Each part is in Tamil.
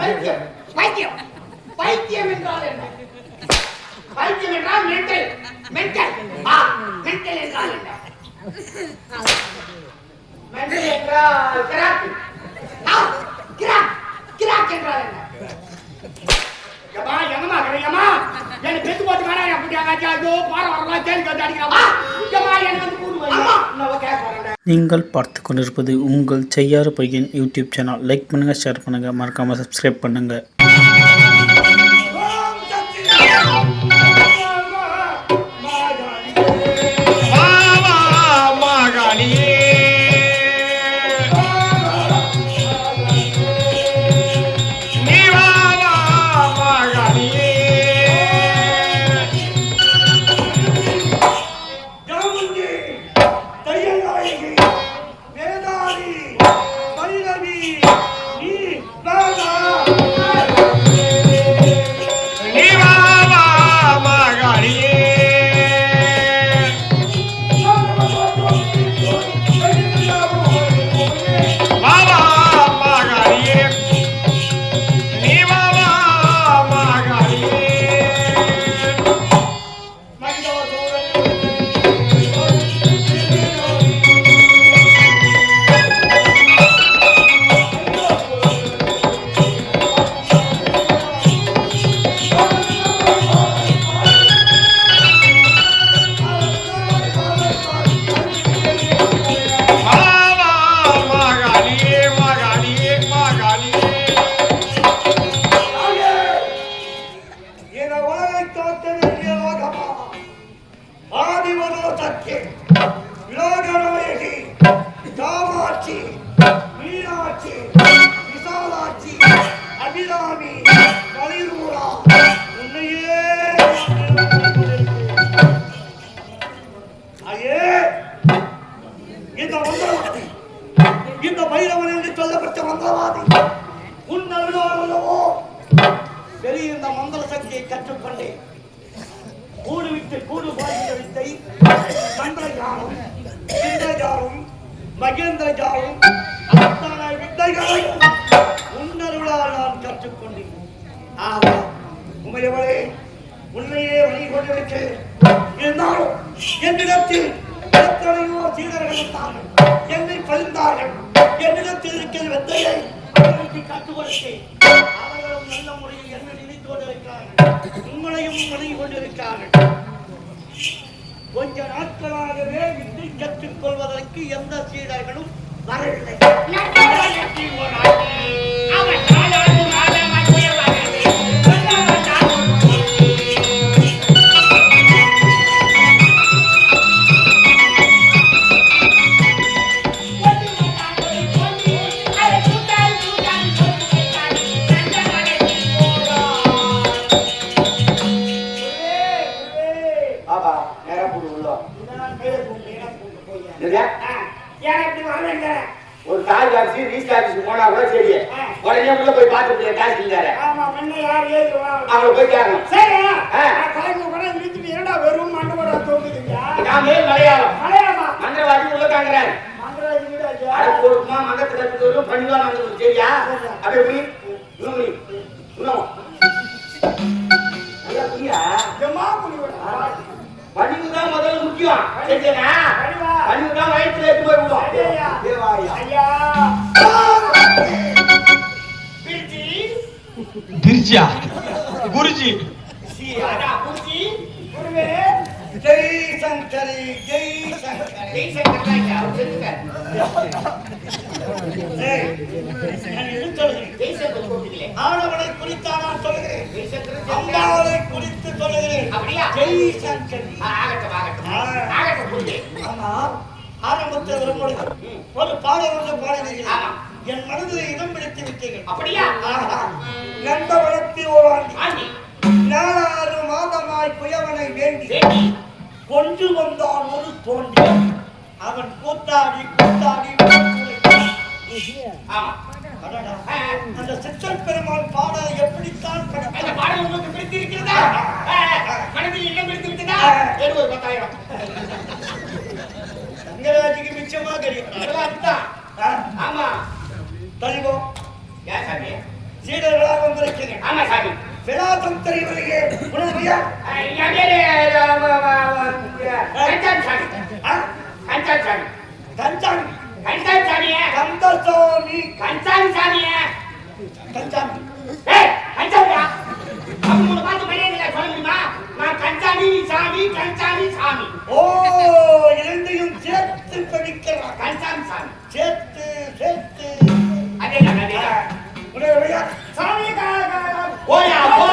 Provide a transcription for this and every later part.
பைத்தியம் பைத்தியம் பைத்தியம் என்றால் என்ன? பைத்தியம் என்றால் மென்டல் மென்டல் மென்டல் என்றால் என்ன? மென்டல் என்றால் கிராக் கிராக் கிராக் என்றால் என்ன? யமா யமா கரையமா என்ன பெத்து போட்டு வரா அப்படி ஆகாச்சா ஐயோ பாற வரல கேள்வி கேட்டு அடிக்கறா யமா என்ன வந்து கூடு வையா நான் கேட்க வரேன். நீங்கள் பார்த்து கொண்டிருப்பது உங்கள் செய்யாறு பையன் யூடியூப் சேனல். லைக் பண்ணுங்கள், ஷேர் பண்ணுங்கள், மறக்காமல் சப்ஸ்கிரைப் பண்ணுங்கள். இந்த பைரவன் என்று சொல்லப்பட்ட மந்திரவாதி உன்னல்லவோ வெளியே இந்த மந்திர சக்தியை கற்றுக்கொண்டேன். கூடு விட்டு கூடு பாய்ந்த வித்தை மந்திரஜாலம் இந்திரஜாலம் மகேந்திரஜாலம் அத்தனை வித்தைகளை உன்னருளால் நான் கற்றுக்கொண்டேன். ஆமா உமையவளே உன்னையே வழி கொண்டிருக்க இருந்தாலும் என்னிடத்தில் எத்தனையோ சீடர்கள் இருந்தார்கள், என்னை பழிந்தார்கள். என்னிடத்தில் இருக்கிற வித்தையை அவர்களுக்கு கற்றுக் கொடுத்தேன். அவர்களும் நல்ல முறையில் என்ன நினைத்து கொண்டிருக்கிறார்கள், உங்களையும் வணங்கி கொண்டிருக்கிறார்கள். கொஞ்ச நாட்களாகவே வித்தை கற்றுக் கொள்வதற்கு எந்த சீடர்களும் வரவில்லை. ஒரு கால் காட்சி ரீசார்ஜ் போனா கூட சரி, உடனே உள்ள போய் பார்த்துட்டு காசு இல்ல அவங்க போய் கேட்கணும். மலையாளம் மந்திரவாதி உள்ள தாங்கிறாரு. கொடுக்குமா மந்திரத்தை கற்றுக்கு பண்ணிவா சரியா? அப்படி எப்படி பணிவுதான் முதல்ல முக்கியம். சரியா? பணிவுதான் வயிற்றுல எடுத்து போய் விடுவோம். திருச்சியா குருஜி ஜெய் சங்கரி ஜெய் சங்கரி ஜெய் சங்கரி ஆனவனை குறித்து நான் சொல்லுகிறேன், அம்மாவை குறித்து சொல்லுகிறேன். ஜெய் சங்கரி ஆரம்பத்தில் வரும்பொழுது ஒரு பாடல் ஒன்று பாடினீர்கள், என் மனதில் இடம் பிடித்து விட்டீர்கள். அப்படியா? நண்பவனத்தில் ஒரு ஆண்டி 4 மாதமாய் குயவனை வேண்டி கொண்டு வந்தான் ஒரு தோண்டி. அவன் கூத்தாடி கூத்தாடி அந்த சித்தர் பெருமாள் பாடலை எப்படித்தான் பாடல் உங்களுக்கு பிடித்திருக்கிறதா? மனதில் இடம் பிடித்து விட்டதா? 10,000 தங்கராஜுக்கு மிச்சமா தெரியும். ஆமா தலிவோ சீடர்களாக வந்திருக்கிறேன். ஆமா சாமி. விலாசம் தெரிவதையே உனது பெயர்? என் பேரு கஞ்சான் சாமி. கஞ்சான் சாமி. கஞ்சாமி. கஞ்சான் சாமியே. கந்தசாமி. கஞ்சான் சாமியே. கஞ்சாமி. ஏய் கஞ்சாமியா? அவங்க உங்களை பார்த்து மரியாதை சொல்ல முடியுமா? நான் கஞ்சாமி சாமி, கஞ்சாமி சாமி. ஓ, இரண்டையும் சேர்த்து படிக்கிறார். கஞ்சாமி சாமி. சேர்த்து சேர்த்து. அதே உனது பெயர்? சாமி ஓயா போ.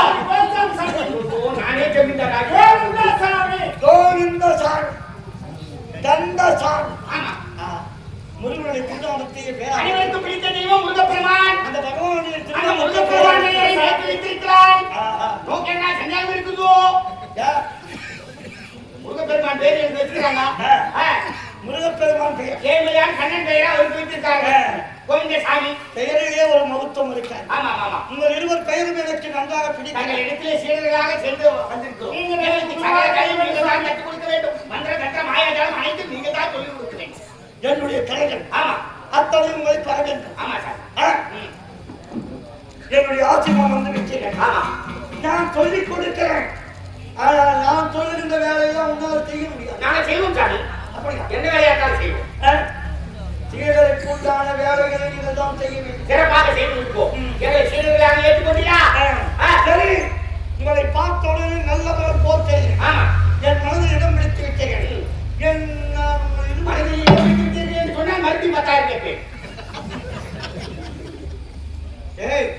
நானே ஜமீன்தாரா. கோவிந்தசாமி. கோவிந்தசாமி. கந்தசாமி. ஆமா. முருகனுடைய திருநாமத்தையே பேர். அனைவருக்கும் பிடித்த தெய்வம் முருகப்பெருமான். அந்த பகவானுடைய அந்த முருகப்பெருமானை சேர்த்து வைத்திருக்கிறாய். நோக்கு என்ன சஞ்சாரம் இருக்குதோ? முருகப்பெருமான் பேர் எனக்கு வச்சிருக்காங்க. முருகப்பெருமான் பெயர் ஏழையான் கண்ணன் பெயரை அவருக்கு வைத்திருக்காங்க. கோவிந்தசாமி. பெயரிலே ஒரு மகத்துவம் இருக்காது. ஆமா ஆமா. உங்கள் இருவர் பெயரும் எனக்கு நன்றாக பிடிக்கும். தங்கள் இடத்திலே சீடர்களாக சென்று வந்திருக்கிறோம். எங்களுக்கு சகல கல்விகளை தான் கற்றுக் கொடுக்க வேண்டும். மந்திர கட்ட மாயாஜாலம் அனைத்தும் நீங்க தான் சொல்லிக் கொடுக்கிறேன். என்னுடைய கலைகள் ஆமா. அத்தனை உங்களை தர வேண்டும். ஆமா சார். என்னுடைய ஆசிரியர் வந்து நிற்கிறேன். ஆமா. நான் சொல்லிக் கொடுக்கிறேன். ஆனால் நான் சொல்லுகின்ற வேலையெல்லாம் உங்களால் செய்ய முடியாது. நாங்க செய்வோம் சாமி. அப்படியா? என்ன வேலையா இருந்தாலும் செய்வோம். சீடர்களுக்கு உண்டான வேலைகளை நீங்கள் தான் செய்ய வேண்டும். சிறப்பாக செய்து கொடுப்போம். எங்களை சீடர்களாக ஏற்றுக்கொண்டீங்களா? சரி, உங்களை பார்த்த உடனே நல்லவர் போல் செய்கிறேன். ஆமா. என் மனதில் இடம் பிடித்து விட்டீர்கள். என் மனதில் இடம் பிடித்து என்று சொன்னால் மறுபடியும் 10,000 கேட்பேன். ஏய்,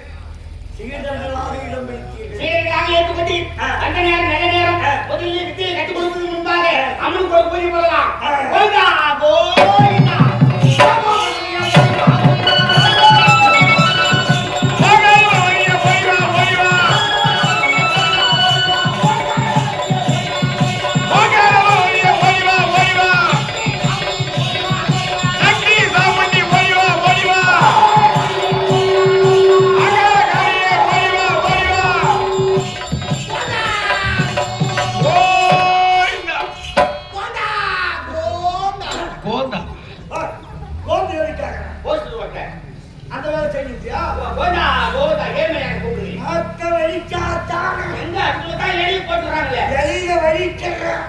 சீடர்களாக இடம் பிடித்தீர்கள். சீடர்களாக ஏற்றுக்கொண்டு அந்த நேரம் நல்ல நேரம் முதலில் வித்தியை கற்றுக் கொடுப்பதற்கு முன்பாக அம்மனுக்கு ஒரு பூஜை போடலாம். கோவிந்தா கோவிந்தா. அந்த வேலை செய்யுதியா? கோவிந்தா கோவிந்தா. ஏழ்மையாக கூப்பிடுறீங்க. நாக்க வலிக்காதான். எங்க அதுல தான் எழுதி போட்டுறாங்களே. எலிய வலிக்கிறேன்.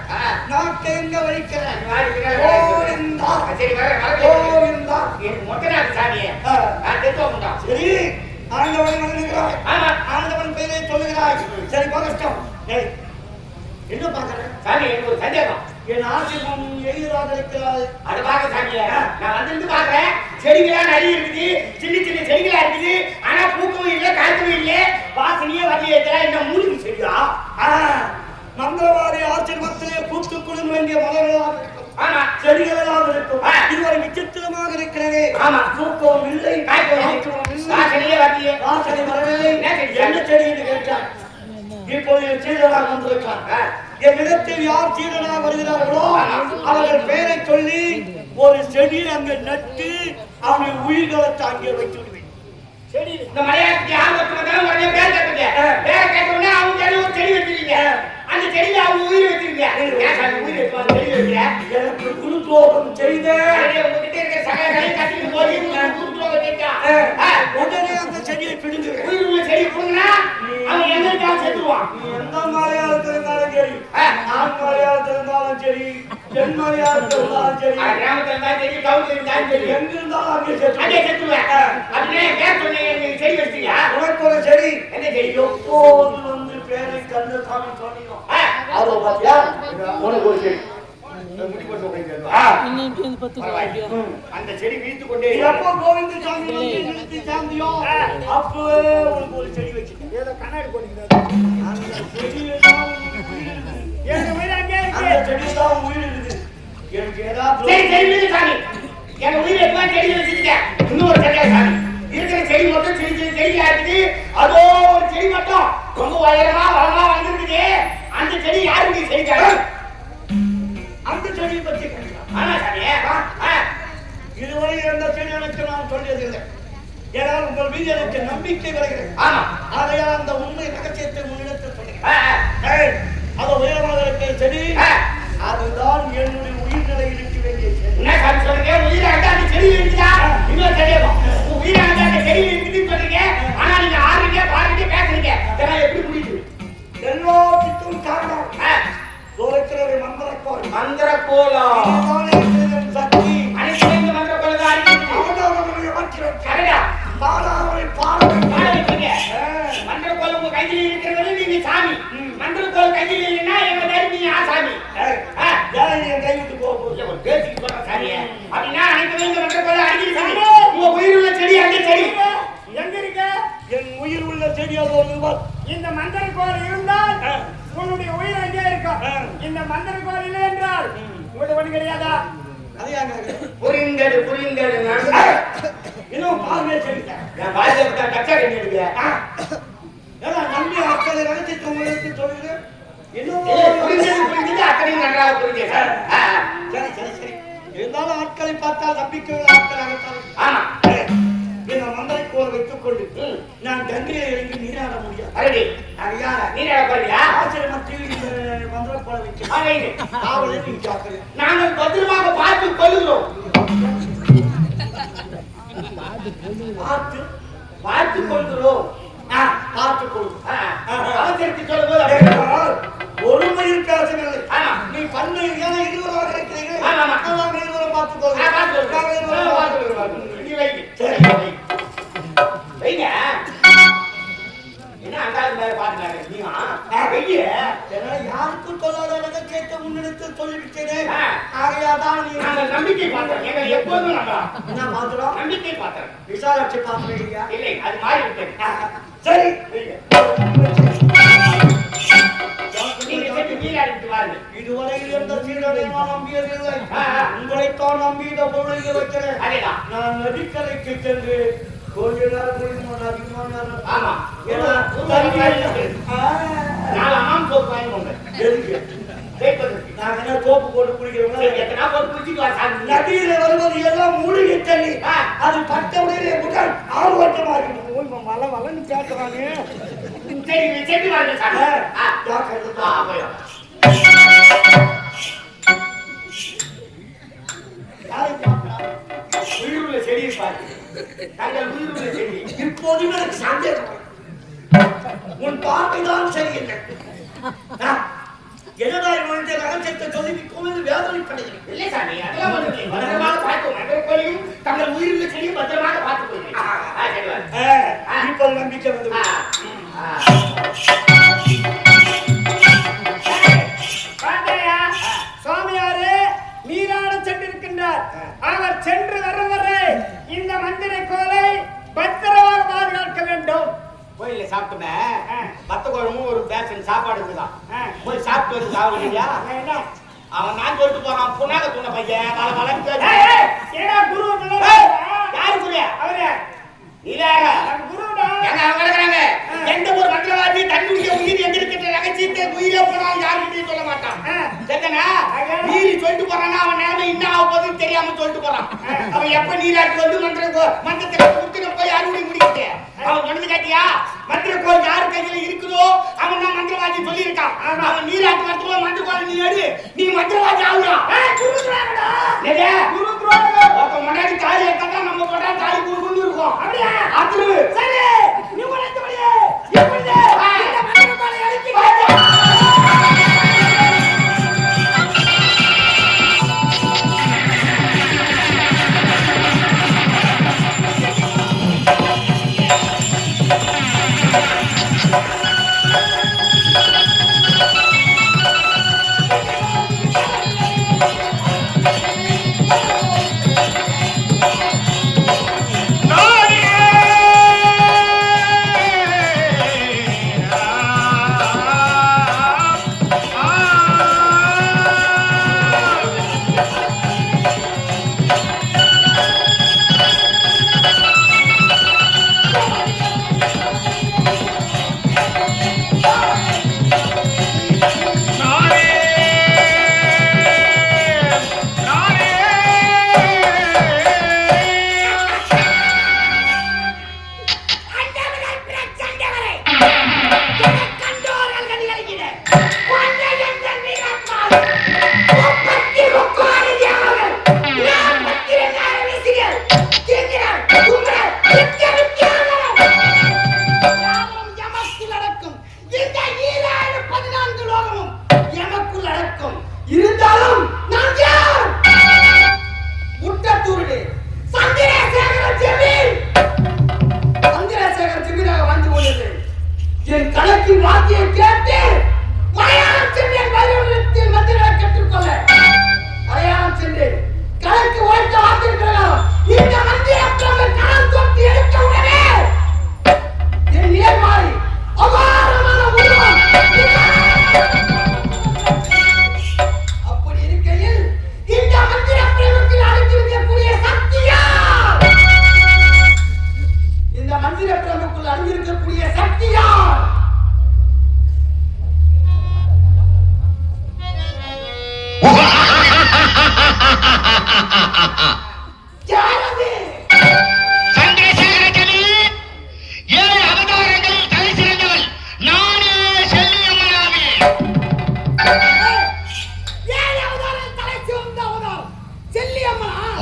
நாக்க எங்க வலிக்கிறேன்? கோவிந்தா. சரி வர வர. கோவிந்தா. மொட்டை நாட்டு சாமியே. நான் தெரிஞ்சு வந்துட்டோம். சரி, ஆண்டவன் வணங்குகிறாய். ஆமா. ஆண்டவன் பெயரை சொல்லுகிறாய். சரி, பகஷ்டம். ஏய், என்ன பார்க்கற? சாமி எனக்கு ஒரு சந்தேகம். என் ஆசிரமம் எதிராக இருக்கிறாய். அதை பார்க்க சாமியே. நான் வந்து பாக்குறேன். செடிகளா நிறைய இருக்குது. சின்ன சின்ன செடிகளா இருக்குது. ஆனா பூக்கவும் இல்லை, காய்க்கவும் இல்லை. வாசனையே வரலையே. இந்த மூலிகை செடியா? மந்திரவாதி ஆசிரமத்திலே பூத்து குளிர் வேண்டிய மலர்களாக இருக்கும். ஆமா. செடிகளெல்லாம் இருக்கும். இது ஒரு விசித்திரமாக இருக்கிறது. ஆமா. பூக்கவும் இல்லை, காய்க்கவும் இல்லை. வாசனையே வரலையே. வாசனை வரவில்லை. என்ன செடி என்று கேட்டார். இப்போது என் சீடனாக வந்திருக்காங்க. என்னிடத்தில் யார் சீடனாக வருகிறார்களோ அவர்கள் பெயரை சொல்லி ஒரு செடியை அங்கே நட்டு அவனை உயிர்களை அங்கே வைத்து விடுவேன். செடி இந்த மலையாளத்துக்கு யார் வந்தாலும் உடனே பேர் கேட்பீங்க. பேர் கேட்ட உடனே அவங்க செடி ஒரு செடி வச்சிருக்கீங்க. அந்த செடியில அவங்க உயிர் வச்சிருக்கீங்க. உயிர் வைப்பாங்க. செடி வைக்கிற எனக்கு குருத்ரோகம் செய்த உங்ககிட்ட இருக்கிற சகலங்களையும் கட்டிட்டு போய் குருத்ரோகம் கேட்டா உடனே அந்த செடியை பிடிங்க. உயிர் உள்ள செடி கொடுங்கன்னா அவன் எங்க இருக்காலும் செத்துருவான். எந்த மலையாளத்தில் இருந்தாலும் சரி, நான் மலையாளத்தில் இருந்தாலும் சரி, தென் மலையாளத்தில் இருந்தாலும் சரி, கிராமத்துல இருந்தாலும் சரி, டவுன்ல இருந்தாலும் சரி, எங்க இருந்தாலும் அங்கே செத்துருவேன். அப்படின்னா பேர் சொன்னீங்க, செடி வச்சிருக்கீங்க. உனக்கு ஒரு செடி எந்த செடியோ எப்போது வந்து பேரை கந்தசாமி சொன்னீங்க. அதோ பாத்தியா, உனக்கு ஒரு செடி அந்த செடி வீழ்த்து கொண்டே எப்போ கோவிந்தசாமி வந்து நிறுத்தி சாந்தியோ அப்போ உனக்கு ஒரு செடி வச்சுட்டேன். ஏதோ கண்ணாடி போட்டீங்க. அந்த செடியெல்லாம் அந்த செடியெல்லாம் உயிர் இருக்குது. எனக்கு ஏதாவது சரி சரி சாமி, எங்க உயிர் எப்ப செடி வச்சுக்கிட்ட இன்னொரு செடியா சாமி இருக்கிற செடி மட்டும் சின்ன சின்ன செடியா இருக்குது. அதோ ஒரு செடி மட்டும் ரொம்ப உயரமா வளமா வந்திருக்குது. அந்த செடி யாருக்கு செடிக்காரு? அந்த செடியை பற்றி ஆமா சாமி. இதுவரை எந்த செடி எனக்கு நான் சொல்லியதில்லை. ஏனால் உங்கள் மீது எனக்கு நம்பிக்கை வருகிறது. ஆமா. ஆகையால் அந்த உண்மை ரகசியத்தை முன்னிடத்தில் சொல்லுகிறேன். அது உயரமாக இருக்கிற செடி அதுதான் என்னுடைய உயிர்நிலை இருக்க வேண்டிய செடி. என்ன சாமி சொல்றீங்க? உயிரை அந்த செடி இருக்குதா? இன்னொரு செடி உயிரை அந்த செடி இருக்குதுன்னு சொல்றீங்க. ஆனா நீங்க 6 இருக்குது இந்த மந்திரக்கோலை அடிக்கடி சாமி. உங்க உயிர் உள்ள செடி அந்த செடி எங்க இருக்க? என் உயிர் உள்ள செடி அது ஒரு இந்த மந்திரக்கோல் இருந்தால் உன்னுடைய உயிர் அங்கே இருக்கும். இந்த மந்திரக்கோல் இல்லை என்றால் உங்களுக்கு ஒண்ணு கிடையாதா? புரிந்தது புரிந்தது. இன்னும் பாருங்க செடிக்க நான் பாஜக கச்சா கண்ணி எடுக்கிறேன். நம்பி அக்கறை நினைச்சிட்டு உங்களுக்கு சொல்லுங்க. இன்னும் புரிஞ்சது அக்கறை நன்றாக புரிஞ்சது. சரி சரி சரி. இருந்தாலும் ஆட்களை பார்த்தால் நம்பிக்கை ஆட்கள் அழைத்தாலும் ஆமா இந்த மந்திரக்கோல் வைத்துக் கொண்டு நான் கங்கையை இறங்கி நீராட முடியாது. அரடி யார நீராட போறியா? ஆச்சரியமற்று இந்த மந்திரக்கோலை வைக்க நாங்கள் பத்திரமாக பார்த்து கொள்ளுகிறோம். பார்த்து கொள்கிறோம். பார்த்துக் கொள்ளும் அவசரத்தை சொல்லும்போது ஒழுமை இருக்க அவசியமில்லை. நீ பண்ணு இருவராக இருக்கிறீர்கள். இருவரும் பார்த்துக் கொள்ளும். வைங்க என்ன அங்காளி பாருங்க யாருக்கும் சொல்லாத ரகசியத்தை முன்னெடுத்து சொல்லிவிட்டேன். ஆகையாதான் நம்பிக்கை பாத்திரம் எங்களை எப்போதும் என்ன பாத்திரம்? நம்பிக்கை பாத்திரம். விசாலாட்சி பாத்திரம் இல்லையா? இல்லை, அது மாறி விட்டது. சரி இதுவரையில் எந்த சீரனை நான் நம்பியதில்லை. உங்களைத்தான் நம்பி இந்த பொருளை வைக்கிறேன். நான் நதிக்கரைக்கு சென்று கொஞ்ச நேரம் குளிக்கணும். அதிகமான நேரம். ஆமா தோப்பு போட்டு குடிக்கிறோம். நதியில வருவது எல்லாம் மூலிகை தண்ணி. அது பட்டவுடைய முதல் ஆர்வட்டமாக மலை வளன்னு கேட்கிறாங்க. உயிருள்ள செடியை பார்த்து தங்கள் உயிருள்ள செடி இப்போதும் எனக்கு சந்தேகம். உன் பார்வைதான் சரியில்லை. என்னடா இவனுடைய ரகசியத்தை சொல்லி கோவில் வேதனை கிடைக்கும். இல்லை சாமி, அதெல்லாம் ஒண்ணு இல்லை. பத்திரமாக பார்த்து மந்திரக்கோலையும் தங்கள் உயிருள்ள செடியும் பத்திரமாக பார்த்துக் கொள்வேன். இப்போ நம்பிக்கை வந்து சுவாமியாரே நீராட சென்றிருக்கின்றார். அவர் சென்று வரும் வரை இந்த மந்திரக்கோலை பத்திரமாக பாதுகாக்க வேண்டும். கோயில சாப்பிட்டுமே பத்த குழம்பும் ஒரு பேசன் சாப்பாடு இருக்குதான். போய் சாப்பிட்டு வந்து சாப்பிடுறியா? அவன் நான் சொல்லிட்டு போறான். புனாக சொன்ன பையன் குரு யாரு குரு? அவரு எந்த ஒரு மந்திரவாதி தன்னுடைய உயிர் எங்கிருக்கின்ற ரகசியத்தை உயிரை போனாலும் யாருக்கிட்டையும் சொல்ல மாட்டான். சரிதானா? நீர் சொல்லிட்டு போறான்னா அவன் நிலைமை இன்னும் ஆக போதுன்னு தெரியாம சொல்லிட்டு போறான். அவன் எப்ப நீராட்டு வந்து மந்திரத்தை குடுத்து போய் அறுவடை முடிக்கிட்டு அவன் சொன்னது கேட்டியா? மந்திரக்கோள் யாரு கையில இருக்குதோ அவன் தான் மந்திரவாதி சொல்லியிருக்கான். அவன் நீராட்டு வரத்துக்குள்ள மந்திரக்கோள் நீ எடு, நீ மந்திரவாதி ஆகுறா. முன்னாடி தாலி எடுத்தா நம்ம போட்டா தாலி குடுக்குன்னு இருக்கும். அப்படியா? அது சரி. நீ உழைத்தபடியே எப்படி இந்த மந்திரக்கோளை அழிச்சு கலக்கு ஓய்த்த வார்த்தை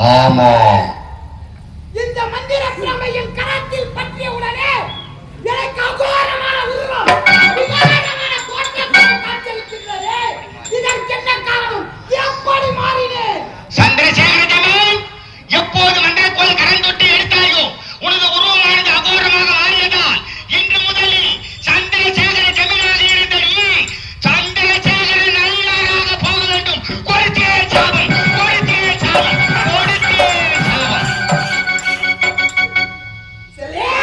ஆமா. இந்த மந்திர பிரமையின் கரத்தில் பற்றிய உடனே எனக்கு அகோரமான உருவம், விகாரமான தோற்றம் காட்சியளிக்கின்றது. இதற்கு என்ன காரணம்? எப்படி மாறினேன்? சந்திரசேகர ஜமீன், எப்போது மந்திரக்கோள் கரம் தொட்டு எடுத்தாயோ உனது உருவமானது அகோரமாக மாறியதால் இன்று முதலில் சந்திரசேகர ஜமீனாக இருந்த நீ சந்திரசேகர நல்லாராக போக வேண்டும். கொடுத்தே சாபம், கொடுத்தே சாபம், கொடுத்தே சாபம். செல்லே,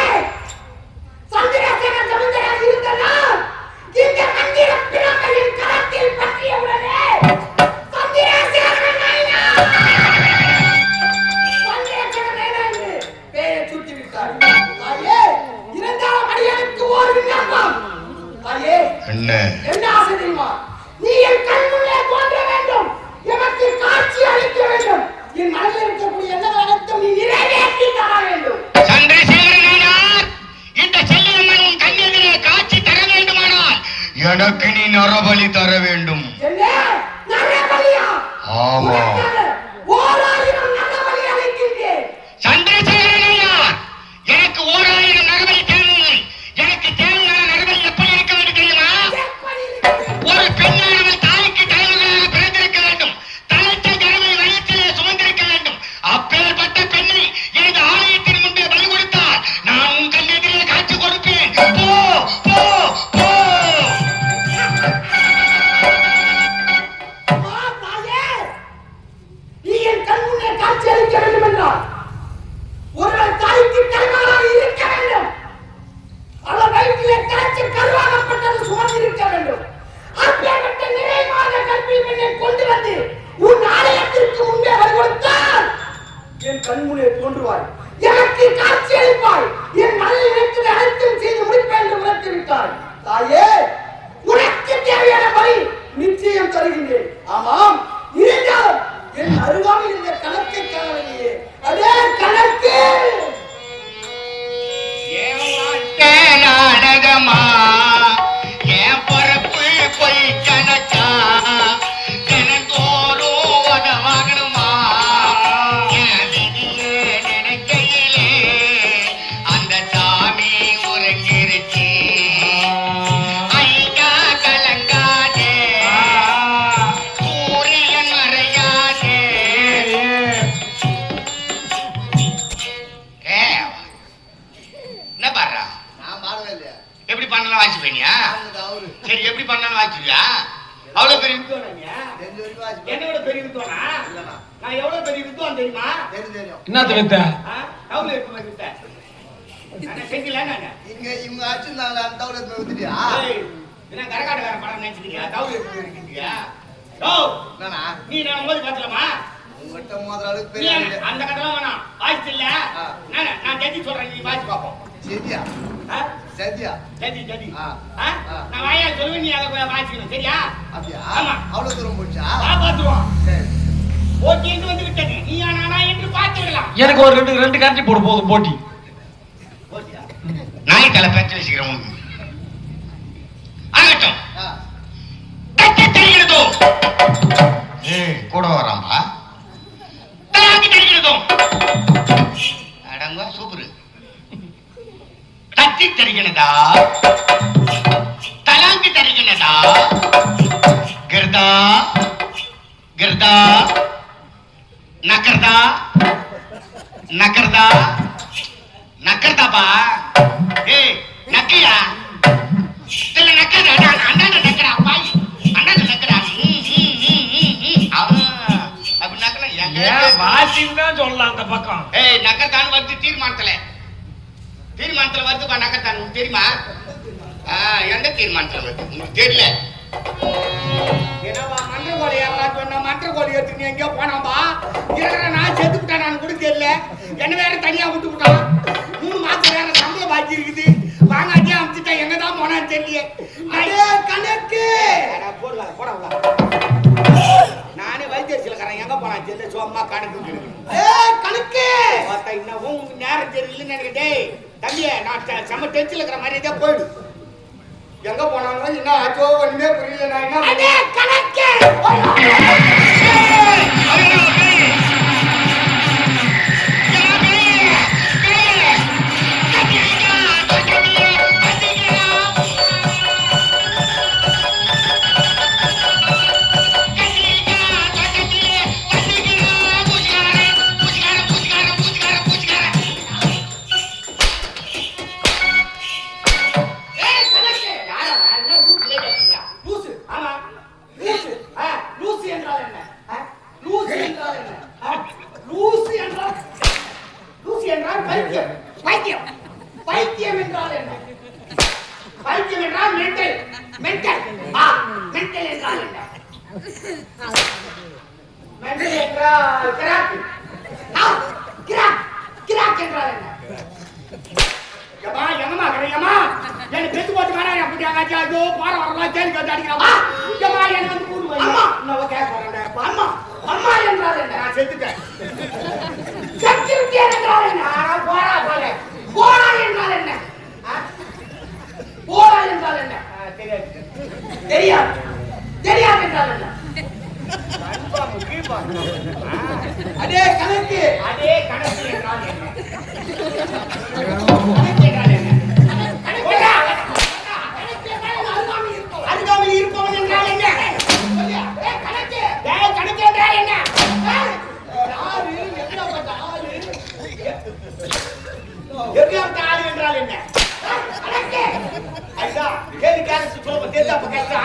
சந்திரசேகர ஜமீன்தாராக இருந்த நான் இந்த மந்திர பிரமையின் கரத்தில் பற்றிய உடனே சந்திரசேகர நாயனா என்று பெயரை சுட்டி விட்டார். தாயே, இருந்தாலும் அடியானுக்கு ஓர் விண்ணப்பம். தாயே, என்ன ஆசை தெரியுமா? நீ என் கண் முன்னே தோன்ற வேண்டும், எமக்கு காட்சி அளிக்க வேண்டும், என் மனதில் இருக்கக்கூடிய எண்ணங்கள் அனைத்தும் நீ நிறைவேற்றி தர வேண்டும். சந்திரசேகரனார், இந்த செல்லியம்மன் உன் கண்ணெதிரே காட்சி தர வேண்டுமானால் எனக்கு நீ நரபலி தர வேண்டும். என்ன நரபலியா? ஆமா. ஓராயிரம் நரபலி அளிக்கின்றேன். சந்திரசேகரனார், எனக்கு 1000 நரபலி தேவையில்லை. எனக்கு தேவையான நரபலி எப்படி இருக்க வேண்டும் தெரியுமா? எப்படி இருக்கிறது? ஒரு பெண்ணானவள் தாய்க்கு தலைவர்களாக பிறந்திருக்க வேண்டும். தலைச்ச கருவை வயிற்றிலே சுமந்திருக்க வேண்டும். அப்பேற்பட்ட பெண்ணை எனது ஆலயத்தின் முன்பே பலி கொடுத்தால் நான் உன் கண்ணெதிரே காட்சி கொடுப்பேன். போ போ போ. அம்மா, தாயே, நீ என் கண் முன்னே காட்சி அளிக்க வேண்டும் என்றால் ஒருவர் தாய்க்கு தலைவராக இருக்க வேண்டும். அவர் வயிற்றிலே திரைச்சு கருவாகப்பட்டது சுமந்திருக்க வேண்டும். அப்பேற்பட்ட நிறைவான கற்பிணி பெண்ணை கொண்டு வந்து உன் ஆலயத்திற்கு முன்பே வழி கொடுத்தால் என் கண் முன்னே தோன்றுவாய், எனக்கு காட்சி அளிப்பாய், என் மனதில் நினைத்ததை அனைத்தும் செய்து முடிப்பேன் என்று உரைத்து விட்டாய். தாயே, உனக்கு தேவையான பலி நிச்சயம் தருகின்றேன். ஆமாம், இருந்தாலும் என் அருகாமல் இருந்த கணக்கை காணவில்லையே. அதே கணக்கு நாடகமா, என் பொறுப்பு பொய் கணக்கா, தினந்தோறும் உதவாகணுமா, என் விதியே நினைக்கையிலே அந்த சாமி உறங்கிருச்சு. ஐயா கலங்காதே, சூரியன் மறையாதே. என்ன பாடுறா? நான் பாடவே இல்லையா? எப்படி பண்ணலாம் வாசிப்பேனியா? பாடுனது அவரு. சரி, எப்படி பண்ணாலும் வாசிப்பியா? அவ்வளவு பெரிய தெரிஞ்ச வரைக்கும் வாசிப்பேன். என்னோட பெரிய வித்துவானா? இல்லைண்ணா. நான் எவ்வளவு பெரிய வித்துவான் தெரியுமா? தெரியும். என்னத்த வித்த? டவுல இருக்க வித்த நான் செஞ்சில நானு. இங்க இவங்க அடிச்சிருந்தாங்களே, அந்த தவுலத்தை வித்துட்டியா? ஏய், என்ன கரகாட்டக்கார படம் நினைச்சிட்டியா? டவுல இருக்கியா? ஓ, என்னண்ணா? நீ நான் மோதி பார்த்தலமா? உங்ககிட்ட மோதுற அளவுக்கு நீ பெரிய ஆளு. அந்த கட்டலாம் வேணாம். வாய்ஸ் இல்ல. ஆ. நான் ஜெதி சொல்றேன், நீ வாய்ஸ் பாப்போம். சரியா? ஆ? சரியா? ஜெதி. ஆ. ஆ? ஆ. நான் வாயா சொல்லுவேன், நீ அதை வாய்ச்சிக்கணும். சரியா? அப்படியா? ஆமா. அவ்வளவு தூரம் போச்சா? வா பாத்துருவோம். சரி. போட்டி என்று வந்து விட்டது. நீயா நானா என்று பார்த்து விடலாம். எனக்கு ஒரு ரெண்டு கரண்டி போடு போதும் போட்டி. போட்டியா? நாய்த்தலை பேச்சு வச்சுக்கிறேன் உனக்கு. ஆகட்டும். ஆ. தட்டி தெரிகிறதோ? கூட வராம்பா. தலாக்கி தெரிகிறதோ? அடங்க சூப்பரு. தட்டி தெரிகிறதா? தலாக்கி தெரிகிறதா? கிருதா கிருதா நக்கர்தா நக்கர்தா நக்கர்தாப்பா. ஏய், நக்கியா? இல்ல நக்கடா, அண்ணாட நக்கடா பாய், அண்ணாட நக்கடா. அப்படி நக்கல ஏன் வாசின்னு தான் சொல்லலாம் அந்த பக்கம். ஏய், நக்கர்தான் வந்து தீர்மானத்துல வருதுப்பா. நக்கர்தான் உனக்கு தெரியுமா? எந்த தீர்மானத்துல வருது உங்களுக்கு தெரியல? என்னப்பா மந்திரகோழி யாராவது சொன்னா மந்திரகோழி எடுத்து நீ எங்கேயோ போனாம்பா. இருக்கிற நான் செத்து விட்டேன், நான் கூட தெரியல. என்ன வேற தனியா விட்டு விட்டான். 3 மாசம் வேற சம்பளம் பாக்கி இருக்குது. வாங்காட்டியே அமிச்சுட்டா எங்க தான் போனான்னு தெரியல. அதே கணக்கு போடலாம் நானே வைத்தியர்சிலக்காரன் எங்க போனா தெரியல. சும்மா கணக்கு கணக்கு பார்த்தா இன்னும் உங்க நேரம் தெரியலன்னு நினைக்கிட்டே. தம்பியே, நான் செம்ம டென்ஷன்ல இருக்கிற மாதிரியே போயிடு. எங்க போனாங்க என்ன ஆச்சோ ஒண்ணுமே புரியல. நான் என்ன அதே கணக்கு என்றால் பைத்தியம். பைத்தியம் பைத்தியம் என்றால் என்ன? பைத்தியம் என்றால் மென்டல். மென்டல் மென்டல் என்றால் என்ன? மென்டல் என்றால் கிராக். கிராக் கிராக் என்றால் என்ன? யமா யமா கரையமா என்ன பெத்து போட்டு மாறாயா புடியாங்க ஐயோ பாற வரலாம் கேள்வி கேட்டு அடிக்கறாமா யமா என்ன வந்து கூடு வை அம்மா நான் கேட்க வரேன் அம்மா அம்மா என்றால் என்ன? நான் செத்துட்டேன். செத்துட்டே என்றால் என்ன? நான் போடா போறேன். போடா என்றால் என்ன? போடா என்றால் என்ன? தெரியாது. தெரியாது. தெரியாது என்றால் என்ன? அதே கணக்கு. அதே கணக்கு என்றால் என்ன? கணக்கு என்றால் என்ன? அருகாமையில் இருப்பவன் என்றால் என்ன? கணக்கு. கணக்கு என்றால் என்ன? ஆறு எப்படிப்பட்ட ஆறு? எப்படிப்பட்ட ஆறு என்றால் என்ன? கணக்கு. ஐயா கேள்வி கேட்க சொல்ல தெரியாத கஷ்டம்.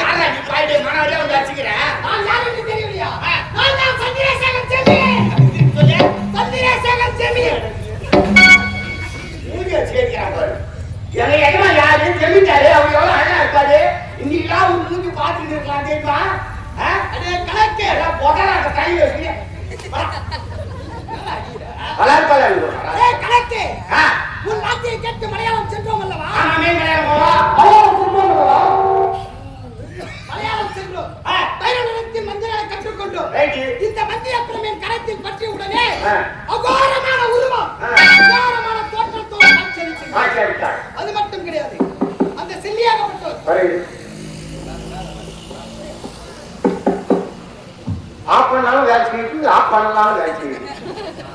யாரா நீ பாய்டே மனவரே வந்து அடிச்சுக்கிற? நான் யாருக்கு தெரியலையா? நான் தான் சந்திரசேகர் செமி. சொல்லு சந்திரசேகர் செமி. மூடிய சேரிக்கிறாங்க. எங்க எஜமா யாரு செமிட்டாரு? அவங்க எவ்வளவு அழகா இருக்காரு. இன்னைக்கெல்லாம் ஒரு மூஞ்சி பார்த்துட்டு இருக்கலாம் தெரியுமா? அதே கணக்கு பொடரா கை வச்சு கணக்கு. உன் வார்த்தையை கேட்டு மலையாளம் சென்றோம் அல்லவா? மலையாளம் சென்றோம். பைரவத்தின் மந்திரங்களை கற்றுக்கொண்டோம். இந்த மந்திர பிரமையின் கரத்தில் பற்றிய உடனே அகோரமான உருவம், அகோரமான தோற்றத்தோடு காட்சியளித்தார். அது மட்டும் கிடையாது, அந்த செல்லியாகப்பட்டவர் ஆஃப் பண்ணாலும் வேலை செய்யுது, ஆஃப் பண்ணலாம் வேலை செய்யுது.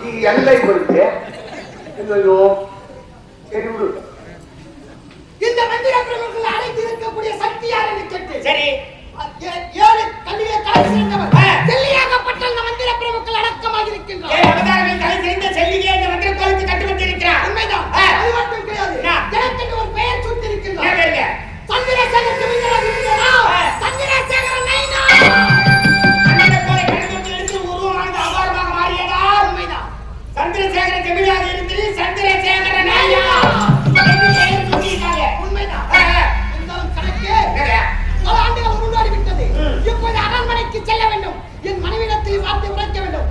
நீ எல்லை கொடுத்து ஐயோ சரி விடு. இந்த மந்திர பிரமுகர்கள் அழைத்து இருக்கக்கூடிய சக்தி யார் என்று கேட்டு சரி 7 கல்வியை தலை சிறந்தவர் செல்லியாகப்பட்ட இந்த மந்திர பிரமுகர்கள் அடக்கமாக இருக்கின்றார். அவதாரங்கள் தலை சிறந்த செல்லியே இந்த மந்திர கோலத்தை கட்டுப்பட்டு இருக்கிறார். உண்மைதான். அது மட்டும் கிடையாது, எனக்கு ஒரு பெயர் சூட்டி இருக்கின்றார். சந்திரசேகர் செமினார் இருக்கிறா? சந்திரசேகர் நைனா. அந்த கோலை கட்டுப்பட்டு எடுத்து உருவமானது அபாரமாக மாறியதா? உண்மைதான். சந்திரசேகர் செமினார் இருந்து சந்திரசேகர நைனா என்று பெயர் சூட்டியிருக்காங்க. உண்மைதான். இருந்தாலும் கணக்கு பல ஆண்டுகள் முன்னாடி விட்டது. இப்போது அரண்மனைக்கு செல்ல வேண்டும். என் மனைவிடத்தில் வார்த்தை உரைக்க வேண்டும்.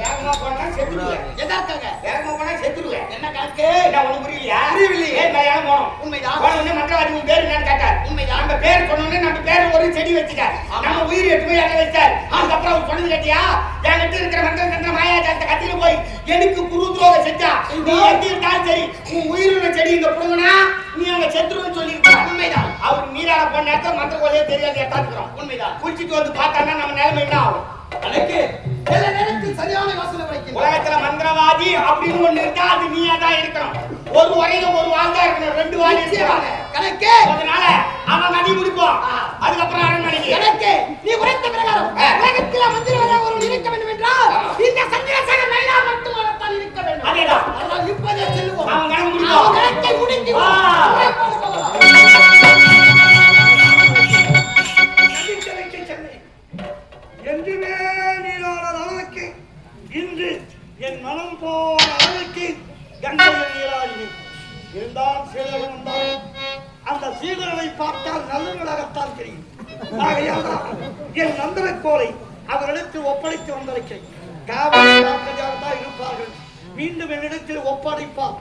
வேகமா போனா செத்துடுவேன். எதற்காக? வேகமா போனா செத்துடுவேன். என்ன கணக்கு? நான் ஒண்ணு புரியலையா? புரியலையே. கல்யாணம் போனோம். உண்மைதான். போன மற்றவாதி உன் பேரு என்னன்னு கேட்டார். உண்மைதான். நம்ம பேர் சொன்னோன்னே நம்ம பேர் ஒரு செடி வச்சுட்டார். நம்ம உயிர் எடுத்து போய் அங்க வச்சார். அதுக்கப்புறம் அவர் சொன்னது கேட்டியா? என்கிட்ட இருக்கிற மந்திரம் கண்ட மாயாஜாலத்தை கத்திட்டு போய் எனக்கு குரு துரோகம் செஞ்சா நீ எங்க இருந்தாலும் சரி உன் உயிருள்ள செடி இங்க புடுங்கினா நீ அங்க செத்துருன்னு சொல்லியிருக்கான். உண்மைதான். அவர் நீராட போன நேரத்தில் மந்திர கோலையே தெரியாது எடுத்தாந்துக்கிறோம். உண்மைதான். குளிச்சுட்டு வந்து பார்த்தான்னா நம்ம நிலைமை என்ன ஆகும்? கணக்கு சில நேரத்தில் சரியான யோசனை வைக்கணும். உலகத்துல மந்திரவாதி அப்படின்னு ஒண்ணு இருந்தா அது நீயா தான் இருக்கணும். ஒரு வரையில ஒரு வால் தான் இருக்கணும், 2 வால் இருக்காங்க. கணக்கு. அதனால அவன் நதி முடிப்போம். அதுக்கப்புறம் அரண்மனைக்கு. கணக்கு நீ உரைத்த பிரகாரம் உலகத்துல மந்திரவாதி ஒரு இருக்க வேண்டும் என்றால் இந்த சந்திரசேகர் நைனா மட்டும் தான் இருக்க வேண்டும். அதேதான். அதனால இப்போதே செல்லுவோம். அவன் கணக்கு முடிப்போம். அவன் கணக்கை முடிந்து என்றுமே நீரான அளவுக்கு இன்று என் மனம் போன அளவுக்கு கங்கையில் நீராடினேன். இருந்தாலும் சீடர்கள் வந்தாலும் அந்த சீடர்களை பார்த்தால் நல்லவர்களாகத்தான் தெரியும். ஆகையால் என் நந்தனக்கோலை அவர்களிடத்தில் ஒப்படைத்து வந்திருக்கிறேன். காவல்தான் இருப்பார்கள். மீண்டும் என்னிடத்தில் ஒப்படைப்பார்.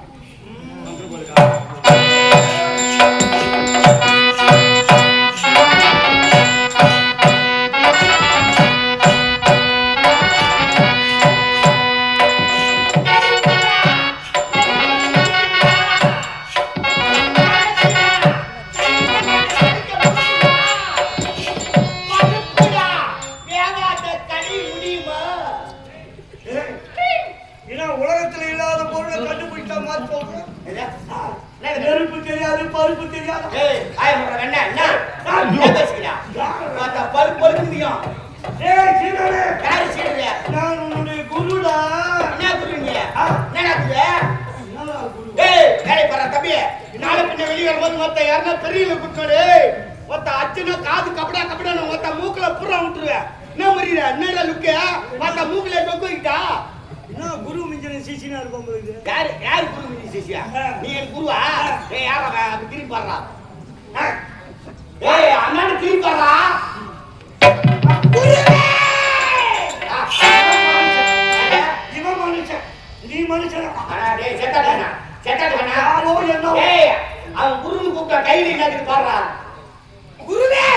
உலகத்தில் இல்லாத பொருளை கண்டுபிடிச்சா மாதிரி சொல்றேன். நெருப்பு தெரியாது, பருப்பு தெரியாது. நான் உன்னுடைய குருடா. என்ன குருங்க? தம்பி நாளை பின்ன வெளியே வரும்போது மொத்த யாருன்னா பெரிய குட்டோடு மொத்த அச்சுனா காது கபடா கபடா மொத்த மூக்குல புறா விட்டுருவேன். என்ன முடியல? என்னடா லுக்கு? மொத்த மூக்குல தொக்குட்டா என்ன என்ன குரு மிஞ்சின சிசினா இருக்கும் உங்களுக்கு யாரு குரு நீ சிஷ்யா நீ என் குருவா ஏய் யாரா திரும்பி பாடுறா ஏய் அண்ணாடு திரும்பி பாடுறா குருவே இவன் மனுஷன் நீ மனுஷன் டேய் செத்தாடா யாரோ என்ன ஏய் அவன் குருன்னு கூப்பிட்டா கையில இல்லாதது பாடுறா குருவே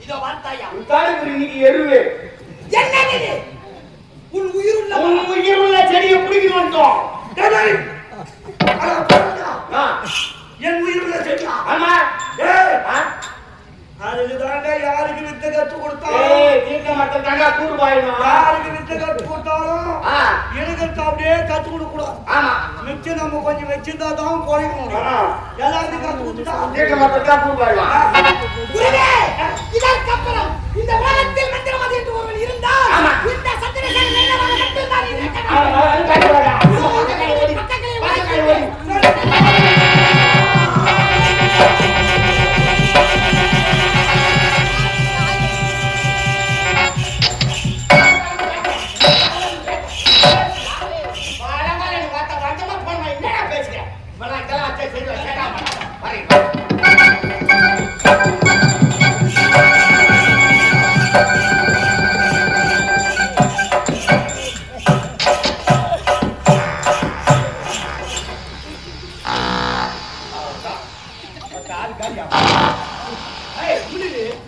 இதோ வார்த்தையா உத்தாடு குரு இன்னைக்கு எருவே என்னது இது? உன் உயிருள்ள உன் உயிருள்ள செடியை பிடிக்கணும் வந்துட்டோம் டேய் அட போடா ஆ என் உயிருள்ள செடியா ஆமா ஏய் ஆ அதுக்கு தாங்க யாருக்கு வித்தை கத்து கொடுத்தாலும் ஏய் தீர்க்க மாட்டேன் தாங்க கூறு பாயணும் யாருக்கு வித்தை கத்து கொடுத்தாலும் ஆ எனக்கு அப்படியே கத்து கொடுக்க கூடாது ஆமா மிச்சம் நம்ம கொஞ்சம் வச்சிருந்தா தான் குறைக்க முடியும் எல்லாத்தையும் கத்து கொடுத்துட்டா தீர்க்க மாட்டேன் தான் கூறு பாயணும் குருவே இதற்கப்புறம் இந்த உலகத்தில் மந்திரவாதி என்று ஒருவன் இருந்தால் ஆமா. இந்த சத்திரசேன நேரமாக மட்டும்தான் இது இருக்க வேண்டும். அவன் கட்டுவாடா பக்கங்களை பக்கங்களை ஓடி.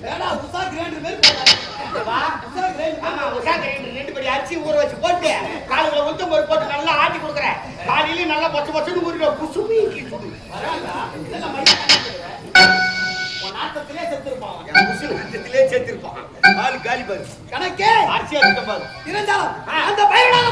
வேணா உஷா கிரைண்டர் மாதிரி அரிசி ஊற வச்சு போட்டு காலையில உளுத்தம் பருப்பு போட்டு நல்லா ஆட்டி கொடுக்குறேன் காலையில நல்லா பச்சை பச்சைன்னு ஊறிட குசுமி நாட்டத்திலே செத்துருப்பான் செத்துருப்பான் ஆளு காலி பாரு கணக்கே அரிசி எடுத்த பாரு இருந்தாலும் அந்த பயனாக